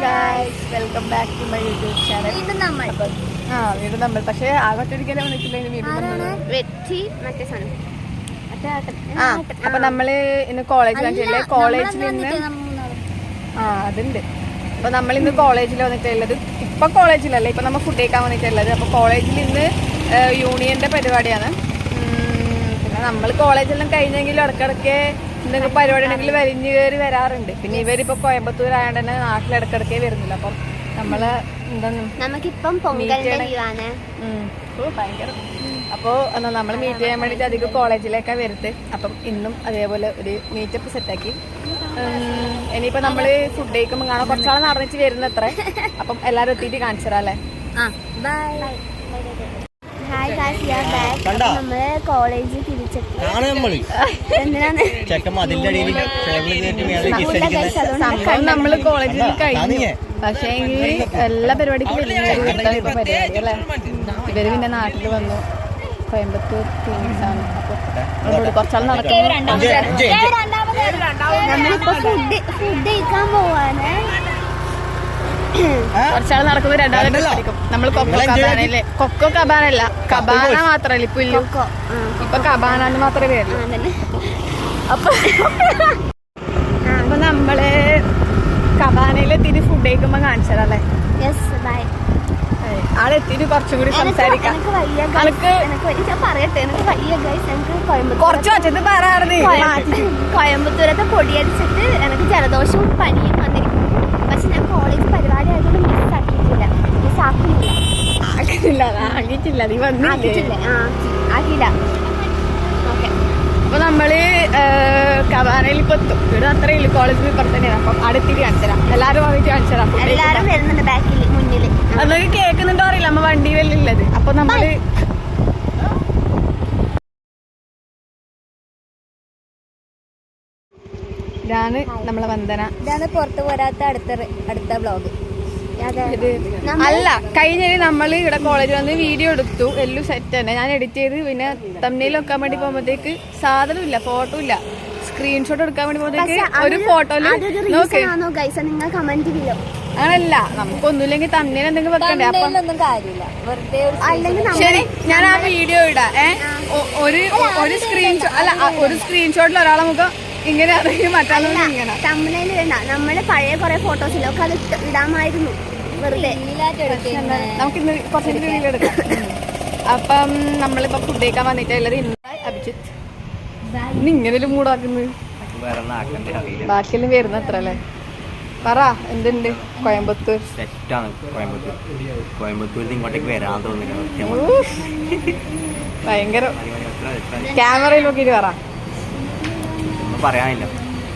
guys, welcome back to my YouTube channel. വീണ്ടും നമ്മൾ പക്ഷേ ആകത്തൊരിക്കലും വന്നിട്ടില്ല. അപ്പൊ നമ്മള് ഇന്ന് കോളേജിൽ നിന്ന് അതുണ്ട്. അപ്പൊ നമ്മൾ ഇന്ന് കോളേജിൽ വന്നിട്ടുള്ളത്, ഇപ്പൊ കോളേജിലല്ല, ഇപ്പൊ നമ്മൾ ഫുഡ് കഴിക്കാൻ വന്നിട്ടുള്ളത്. അപ്പൊ കോളേജിൽ ഇന്ന് യൂണിയന്റെ പരിപാടിയാണ്. പിന്നെ നമ്മൾ കോളേജെല്ലാം കഴിഞ്ഞെങ്കിലും ഇടക്കിടക്ക് എന്തെങ്കിലും പരിപാടി ഉണ്ടെങ്കിൽ വലിഞ്ഞു കയറി വരാറുണ്ട്. പിന്നെ ഇവരിപ്പോ കോയമ്പത്തൂർ ആയതുകൊണ്ട് തന്നെ നാട്ടിൽ ഇടക്കിടക്കേ വരുന്നില്ല. അപ്പം നമ്മള് നമുക്കിപ്പം ഭയങ്കര അപ്പോ നമ്മൾ മീറ്റ് ചെയ്യാൻ വേണ്ടിട്ട് അധികം കോളേജിലേക്കാണ് വരുന്നത്. അപ്പം ഇന്നും അതേപോലെ ഒരു മീറ്റപ്പ് സെറ്റാക്കി. ഇനിയിപ്പോ നമ്മള് ഫുഡ് കഴിക്കുമ്പോൾ കാണാൻ കുറച്ചാൾ നടന്നിട്ട് വരുന്നത്ര. അപ്പം എല്ലാരും എത്തിയിട്ട് കാണിച്ചു തരാം അല്ലേ. നമ്മള് കോളേജിൽ തിരിച്ചെത്തി. നമ്മള് കോളേജിൽ കഴിഞ്ഞു. പക്ഷേ എല്ലാ പരിപാടിക്കും പരിപാടി അല്ലേ. ഇവര് പിന്നെ നാട്ടിൽ വന്നു, കോയമ്പത്തൂർ ടീംസാണ്. അപ്പൊ കുറച്ചാൾ നടക്കും. നമ്മളിപ്പോ ഫുഡ് കഴിക്കാൻ പോവാണ്. കുറച്ചാൾ നടക്കുമ്പോൾ രണ്ടാമത് പഠിക്കും. നമ്മൾ കൊക്കോ കബാനല്ല, കബാന മാത്രല്ല ഇപ്പൊ ഇപ്പൊ കബാനാന്ന് മാത്രമേ വരുള്ളൂ. അപ്പൊ നമ്മള് കബാനയിലെത്തിട്ട് ഫുഡ് കഴിക്കുമ്പോ കാണിച്ചതല്ലേ. ആളെത്തിട്ട് കുറച്ചും കൂടി സംസാരിക്കാം. കുറച്ച് വച്ചത് പറയാറുണ്ട്. കോയമ്പത്തൂരത്തെ പൊടിയടിച്ചിട്ട് എനിക്ക് ജലദോഷവും പനിയും വന്നിരിക്കുന്നു. പക്ഷെ ഞാൻ കോളേജ് പരിപാടി ആയതുകൊണ്ട് ആക്കിയില്ല. അപ്പൊ നമ്മള് കബാനയിൽ ഇപ്പൊ എത്തും. ഇവിടെ അത്രയില്ല, കോളേജിൽ ഇപ്പുറത്ത് തന്നെയാണ്. അപ്പം അടുത്തിട്ട് കാണിച്ചുതരാം. എല്ലാരും വന്നിട്ട് കാണിച്ചുതരാം. എല്ലാരും വരുന്നുണ്ട് ബാക്കിൽ, മുന്നില്. അതൊക്കെ കേൾക്കുന്നുണ്ടോ അറിയില്ല, നമ്മ വണ്ടിയിലെല്ലാം ഉള്ളത്. അപ്പൊ നമ്മള് ഇതാണ് നമ്മളെ വന്ദന. ഇതാണ് പുറത്തു പോരാത്ത അടുത്ത വ്ളോഗ്. അല്ല, കഴിഞ്ഞ നമ്മള് ഇവിടെ കോളേജിൽ വന്ന് വീഡിയോ എടുത്തു, എല്ലാം സെറ്റ് തന്നെ. ഞാൻ എഡിറ്റ് ചെയ്ത് പിന്നെ തമ്മിൽ വെക്കാൻ വേണ്ടി പോകുമ്പോഴത്തേക്ക് സാധനം ഇല്ല, ഫോട്ടോ ഇല്ല. സ്ക്രീൻഷോട്ട് എടുക്കാൻ വേണ്ടി പോകുമ്പോഴത്തേക്ക് ഒരു ഫോട്ടോയില് അങ്ങനല്ല, നമുക്കൊന്നുമില്ലെങ്കിൽ തന്നെ എന്തെങ്കിലും വെക്കണ്ടേ. അപ്പം ശരി, ഞാൻ ആ വീഡിയോ ഇടാം. ഒരു സ്ക്രീൻഷോട്ട് അല്ല, ഒരു സ്ക്രീൻഷോട്ടിൽ ഒരാളെ മുഖം ഇങ്ങനെ ആണെങ്കിൽ മറ്റാളും ഇങ്ങനെ. തമ്മില് വേണ്ട, നമ്മള് പഴയ കുറെ ഫോട്ടോസിലൊക്കെ അത് ഇടാമായിരുന്നു വെറുതെ. നമുക്കിന്ന് കുറച്ചും കൂടി വീഡിയോ എടുക്കാം. അപ്പം നമ്മളിപ്പോ ഫുഡ് കഴിക്കാൻ വന്നിട്ടുള്ളത് ഇന്ന് അഭിജിത്ത്. ഇന്ന് ഇങ്ങനെ മൂടാക്കുന്നത് ബാക്കിയെല്ലാം വരുന്ന അത്ര അല്ലേ. പറ, എന്തുണ്ട് കോയമ്പത്തൂർ? ഇങ്ങോട്ടേക്ക് വരാൻ തോന്നുന്നു. ഭയങ്കര ക്യാമറയിൽ നോക്കിയിട്ട് പറ. പറയാനില്ല,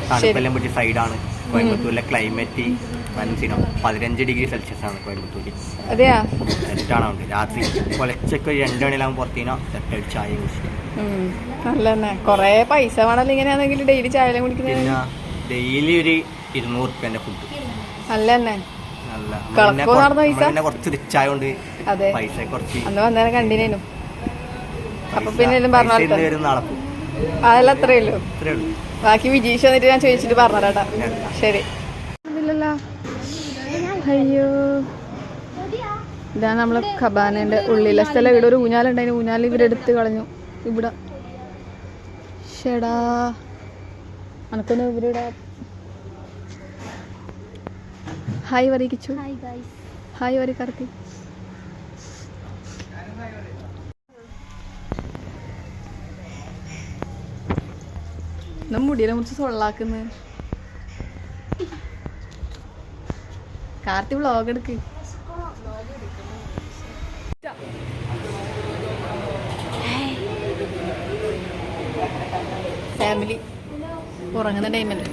തണുപ്പെല്ലാം പിടിച്ച സൈഡാണ്. കോയമ്പത്തൂരിലെ ക്ലൈമറ്റ് 15 ഡിഗ്രി സെൽഷ്യസ് ആണ് കോയമ്പത്തൂര്. അതെയാ, സെറ്റാണ്. രാത്രി പൊലച്ചൊക്കെ 2 മണിയാകുമ്പോൾ പുറത്തിനാ സെറ്റായിട്ട് ചായ കുടിച്ചിട്ട് നല്ല തന്നെ. കൊറേ പൈസ വേണല്ലോ ഇങ്ങനെയാണെങ്കിൽ ഡെയിലി ചായ കുടിക്കുന്നത്. പിന്നെ ഡെയിലി ഒരു 200 റുപ്യന്റെ ഫുഡ്. നല്ല തന്നെ. പിന്നെ കുറച്ച് റിച്ച് ആയതുകൊണ്ട് പൈസ കുറച്ച് അന്ന് വന്നേരം കണ്ടിനു. അപ്പൊ പിന്നെ നടക്കും. അതെല്ലാം അത്രേ ഉള്ളൂ. ബാക്കി വിജീഷ് വന്നിട്ട് ഞാൻ ചോദിച്ചിട്ട് പറഞ്ഞേട്ടാ. ശരി. അയ്യോ, ഇതാണ് നമ്മളെ കബാനന്റെ ഉള്ളിലെ സ്ഥലം. ഇവിടെ ഒരു ഊഞ്ഞാലുണ്ടായിന്, ഊഞ്ഞാൽ ഇവരെടുത്ത് കളഞ്ഞു. ഇവിടെ ഷെടാ അനക്കൊന്ന് ഇവരുടെ ഹായ് വരയിച്ചു. ഹായ് വരി കറക്കി. മുടിയെ മുറിച്ച് സൊള്ളാക്കുന്നു. കാർത്തി വ്ളോഗ് എടുക്ക്. ഫാമിലി ഉറങ്ങുന്ന ടൈമല്ലേ.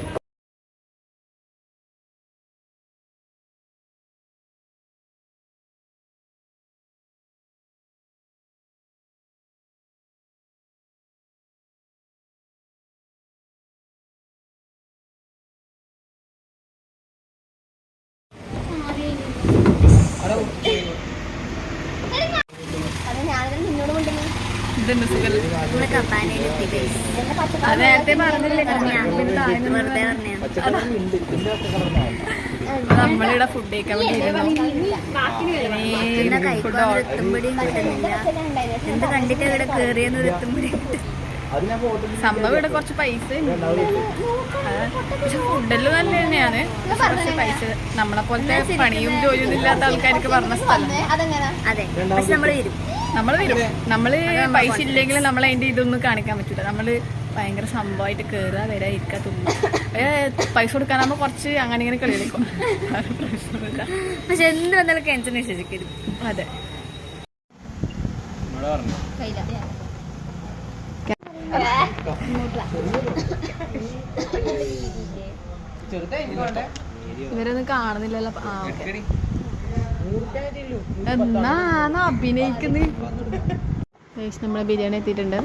നമ്മളിവിടെ ഫുഡ് കഴിക്കാൻ വേണ്ടി സംഭവം ഇവിടെ കുറച്ച് പൈസ പക്ഷെ ഫുഡെല്ലാം നല്ല തന്നെയാണ്. കുറച്ച് പൈസ നമ്മളെ പോലത്തെ പണിയും ജോലിയും ഇല്ലാത്ത ആൾക്കാർക്ക് പറഞ്ഞ സ്ഥലം. നമ്മള് വരും. നമ്മള് പൈസ ഇല്ലെങ്കിൽ നമ്മളെ അതിന്റെ ഇതൊന്നും കാണിക്കാൻ പറ്റില്ല. നമ്മള് ഭയങ്കര സംഭവമായിട്ട് കേറുക വരാ ഇരിക്കുക തുന്നു. പൈസ കൊടുക്കാനാകുമ്പോ കുറച്ച് അങ്ങനെ ഇങ്ങനെ കളി കളിക്കും. പക്ഷെ എന്ത് വന്നാലും ക്യാൻസർ വിശ്വസിക്കരുത്. അതെ. ഇവരൊന്നും കാണുന്നില്ലല്ലോ. എന്നാ അഭിനയിക്കുന്നത്. നമ്മളെ ബിരിയാണി എത്തിയിട്ടുണ്ട്.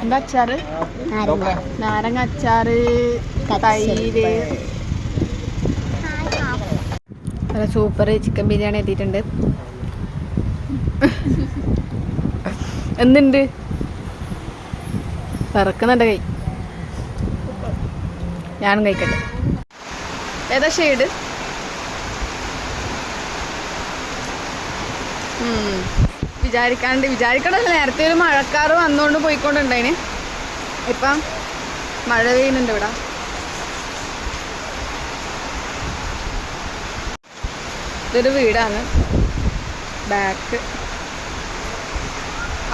എന്താ അച്ചാറ്? നാരങ്ങ അച്ചാറ്, തൈര്. നല്ല സൂപ്പർ ചിക്കൻ ബിരിയാണി എത്തിയിട്ടുണ്ട്. എന്തുണ്ട് ഇറക്കുന്നുണ്ട് കൈ. ഞാനും കഴിക്കട്ടെ. ഏതാ ഷെയ്ഡ്? വിചാരിക്കണല്ലോ. നേരത്തെ ഒരു മഴക്കാറ് വന്നുകൊണ്ട് പോയിക്കൊണ്ടുണ്ടായിന്. ഇപ്പം മഴ പെയ്യുന്നുണ്ട് ഇവിടെ. ഇതൊരു വീടാണ്. ബാക്ക്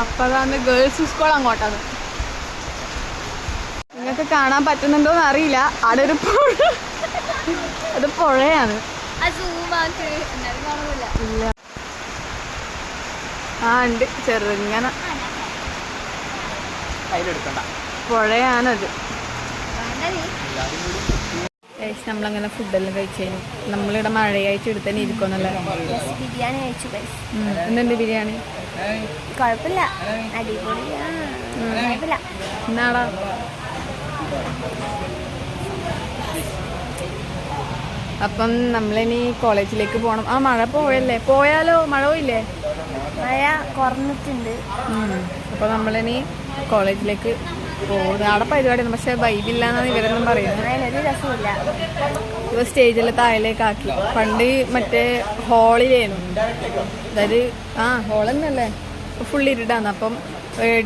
അപ്പതാണ് ഗേൾസ് സ്കൂൾ. അങ്ങോട്ടാണ്. നിങ്ങൾക്ക് കാണാൻ പറ്റുന്നുണ്ടോന്ന് അറിയില്ല. അവിടെ ഒരു അത് പുഴയാണ്. ഇല്ല. ആ ഉണ്ട്. ചെറുങ്ങനെ പുഴയാണത്. നമ്മളങ്ങനെ ഫുഡെല്ലാം കഴിച്ചതിന് നമ്മളിവിടെ മഴയായിട്ട് എടുത്തന്നെ ഇരിക്കുമല്ലോ. ബിരിയാണി കഴിച്ചു. എന്തുണ്ട് ബിരിയാണി? കുഴപ്പമില്ല, അടിപൊളിയാണ്. എന്നാടാ അപ്പം നമ്മളിനി കോളേജിലേക്ക് പോകണം. ആ മഴ പോയല്ലേ? പോയാലോ? മഴ പോയില്ലേ? മഴ കുറഞ്ഞിട്ടുണ്ട്. അപ്പൊ നമ്മളിനി കോളേജിലേക്ക് പോകുന്നത്. അവിടെ പരിപാടിയാണ് പക്ഷെ വൈബില്ലാന്നാണ് ഇവരൊന്നും പറയുന്നത്. ഒരു രസമില്ല. ഇവ സ്റ്റേജിലെ താഴേക്കാക്കി. പണ്ട് മറ്റേ ഹോളിലായിരുന്നു. അതായത് ഹോൾ തന്നെയല്ലേ. ഫുൾ ഇരുടാണ്. അപ്പം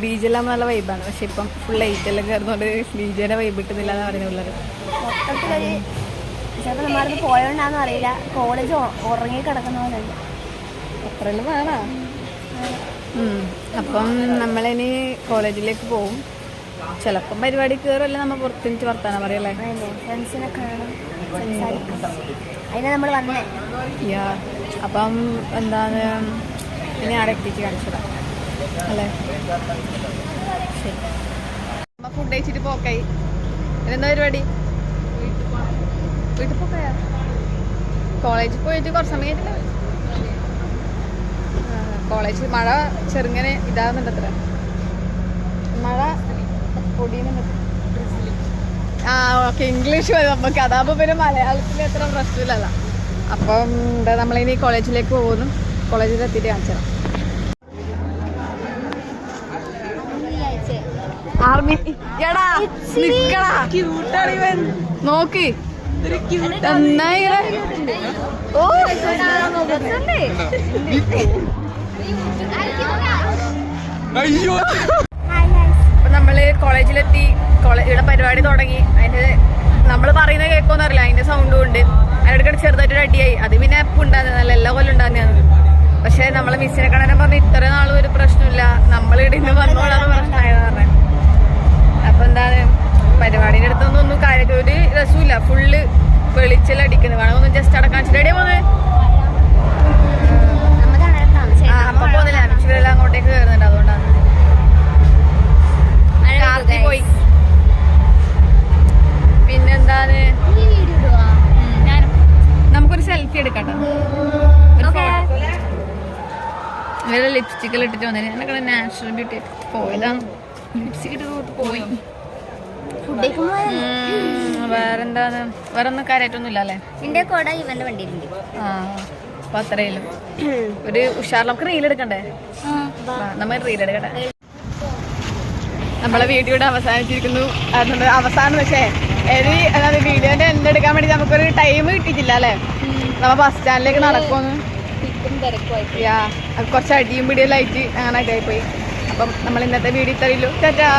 DJ എല്ലാം നല്ല വൈബാണ്. പക്ഷെ ഇപ്പം ഫുൾ ലൈറ്റെല്ലാം കയറുന്നോണ്ട് DJയുടെ വൈബ് കിട്ടുന്നില്ല എന്ന് പറയുന്നുള്ളത്. മൊത്തത്തിലൊരു ചിലപ്പോൾ നമ്മളിത് പോയോണ്ടാന്ന് അറിയില്ല. കോളേജ് ഉറങ്ങി കിടക്കുന്ന പോലെ ഉണ്ട്. അത്രയെല്ലാം വേണോ? അപ്പം നമ്മളിനി കോളേജിലേക്ക് പോവും. ചിലപ്പം പരിപാടി കയറുമല്ല നമ്മൾ പുറത്തിനിച്ച് വർത്താനം പറയല്ലേ. ഫ്രണ്ട്സിനെ കാണും, സംസാരിക്കും. അതിനാ നമ്മൾ വന്നേ. അപ്പം എന്താണ് ഇനി അവിടെ എത്തിച്ച് കാണിച്ചതാ അല്ലേ? ശരി. അമ്മ ഫുഡ് കഴിച്ചിട്ട് പോക്കായി. ഇതെന്താ പരിപാടി? വീട്ടിൽ പോക്കായാ? കോളേജിൽ പോയിട്ട് കുറച്ച് സമയത്തില്ല. കോളേജിൽ മഴ ചെറുങ്ങനെ ഇതാകുന്നുണ്ട്. അത്ര മഴ പൊടിയുന്നുണ്ട്. ഓക്കെ. ഇംഗ്ലീഷ് നമുക്ക് അതാകുമ്പോൾ പിന്നെ മലയാളത്തിൽ അത്ര പ്രശ്നമില്ലല്ലോ. അപ്പം എന്താ നമ്മളിനി കോളേജിലേക്ക് പോകുന്നു. കോളേജിൽ എത്തിയിട്ട് കാണിച്ചു തരാം. ആർമി നോക്ക്. അപ്പൊ നമ്മള് കോളേജിലെത്തി. ഇവിടെ പരിപാടി തുടങ്ങി. അതിന്റെ നമ്മള് പറയുന്നത് കേൾക്കുമെന്ന് അറിയില്ല. അതിന്റെ സൗണ്ടും ഉണ്ട്. അതിനിടയ്ക്ക് ചെറുതായിട്ടൊരു അടിയായി. അത് പിന്നെ എപ്പോൾ ഉണ്ടാകുന്നതല്ല, എല്ലാ കൊല്ലം ഉണ്ടാകുന്നതാണ്. പക്ഷെ നമ്മളെ മിസ്സിനെ കാണാൻ പറഞ്ഞ ഇത്ര നാളും ഒരു പ്രശ്നമില്ല. നമ്മളിവിടെ ഇന്ന് വന്നോളാണ് പ്രശ്നമായെന്ന് പറഞ്ഞത്. അപ്പൊ എന്താണ് പരിപാടിയുടെ അടുത്തൊന്നും കാര്യത്തിൽ ഒരു രസമില്ല. ഫുള്ള് വെളിച്ചെല്ലടിക്കുന്നത്. വേണമെന്ന് ജസ്റ്റ് അടക്കാൻ റെഡിയാ പോകുന്നത്. അപ്പൊ പോകുന്നില്ല. മിക്സിലെല്ലാം അങ്ങോട്ടേക്ക് കയറുന്നുണ്ട്. അതുകൊണ്ടാണ് രാത്രി പോയി. പിന്നെന്താണ് നമുക്കൊരു സെൽഫി എടുക്കട്ടോ. ഇവരെ ലിപ്സ്റ്റിക്കെല്ലാം ഇട്ടിട്ട് വന്നേ. എന്നൊക്കെ നാച്ചുറൽ ബ്യൂട്ടി പോയതാണ്. ലിപ്സ്റ്റിക് ഇട്ട് പോയി. വേറെന്താണ്? വേറെ ഒന്നും കാര്യമായിട്ടൊന്നും ഇല്ല അല്ലേ? എന്റെ കൂട ഇവന്റെ വണ്ടിയിലുണ്ട്. അപ്പൊ അത്രയല്ലോ. ഒരു ഉഷാർ. നമുക്ക് റീൽ എടുക്കണ്ടേ? നമ്മൾ റീൽ എടുക്കട്ടെ. നമ്മളെ വീഡിയോയുടെ അവസാനിച്ചിരിക്കുന്നു. അവസാനം പക്ഷേ വീഡിയോന്റെ എന്തെടുക്കാൻ വേണ്ടി നമുക്കൊരു ടൈം കിട്ടിയിട്ടില്ല അല്ലേ? നമ്മ ബസ് സ്റ്റാൻഡിലേക്ക് നടക്കുമെന്ന് കുറച്ച് അടിയും പിടിയെല്ലാം ആയിട്ട് അങ്ങനെ ആയിപ്പോയി. അപ്പം നമ്മൾ ഇന്നത്തെ വീഡിയോ ഇത്രയുള്ളൂ. ടാറ്റാ.